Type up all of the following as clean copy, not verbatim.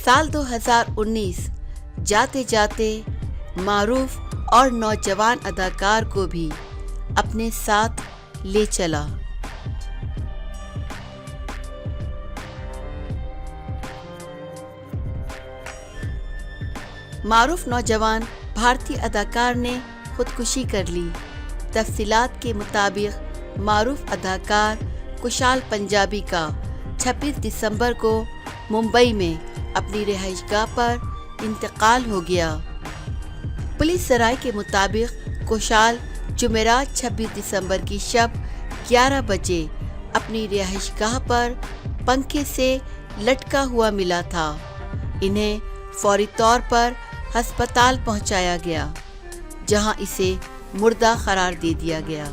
साल 2019 जाते जाते मारूफ और नौजवान अदाकार को भी अपने साथ ले चला। मारूफ नौजवान भारतीय अदाकार ने खुदकुशी कर ली। तफसीलात के मुताबिक मारूफ अदाकार कुशाल पंजाबी का 26 दिसंबर को मुंबई में अपनी रिहाइशगाह पर इंतकाल हो गया। पुलिस सराय के मुताबिक कुशाल जुमेरात 26 दिसंबर की शब 11 बजे अपनी रिहाइशगाह पर पंखे से लटका हुआ मिला था। इन्हें फौरी तौर पर अस्पताल पहुंचाया गया, जहां इसे मुर्दा करार दे दिया गया।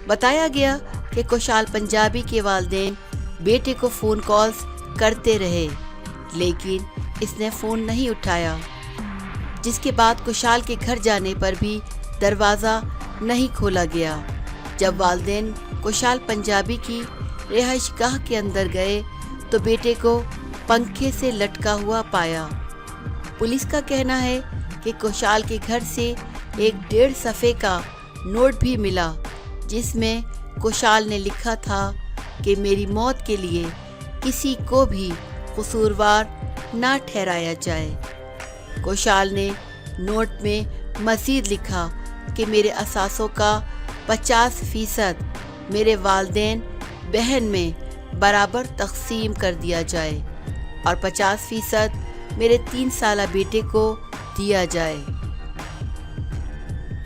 बताया गया कि कुशाल पंजाबी के वालिदैन बेटे को फ़ोन कॉल्स करते रहे, लेकिन इसने फ़ोन नहीं उठाया, जिसके बाद कुशाल के घर जाने पर भी दरवाज़ा नहीं खोला गया। जब वालिदैन कुशाल पंजाबी की रिहाइशगाह के अंदर गए तो बेटे को पंखे से लटका हुआ पाया। पुलिस का कहना है कि कुशाल के घर से एक 1.5 सफ़े का नोट भी मिला, जिसमें कुशाल ने लिखा था कि मेरी मौत के लिए किसी को भी कसूरवार ना ठहराया जाए। कुशाल ने नोट में मज़ीद लिखा कि मेरे असासों का 50% मेरे वालिदैन बहन में बराबर तकसीम कर दिया जाए और 50% मेरे 3 साला बेटे को दिया जाए।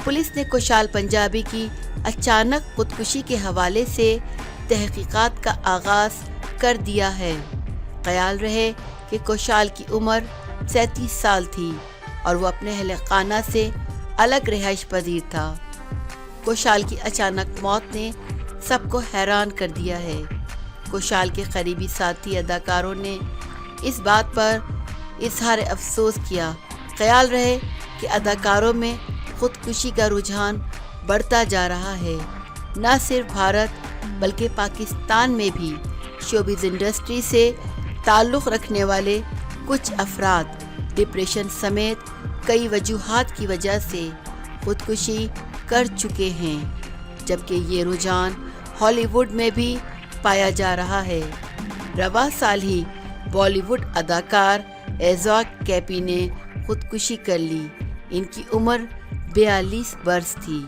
पुलिस ने कुशाल पंजाबी की अचानक खुदकुशी के हवाले से तहकीकात का आगाज़ कर दिया है। ख्याल रहे कि कुशाल की उम्र 37 साल थी और वो अपने अहले खाना से अलग रिहाइश पजीर था। कुशाल की अचानक मौत ने सबको हैरान कर दिया है। कुशाल के करीबी साथी अदाकारों ने इस बात पर इजहार अफसोस किया। ख्याल रहे कि अदाकारों में खुदकुशी का रुझान बढ़ता जा रहा है। न सिर्फ भारत बल्कि पाकिस्तान में भी शोबिज़ इंडस्ट्री से ताल्लुक़ रखने वाले कुछ अफराद डिप्रेशन समेत कई वजूहात की वजह से खुदकुशी कर चुके हैं, जबकि ये रुझान हॉलीवुड में भी पाया जा रहा है। रवा साल ही बॉलीवुड अदाकार एज़ाक कैपी ने खुदकुशी कर ली। इनकी उम्र 42 बरस थी।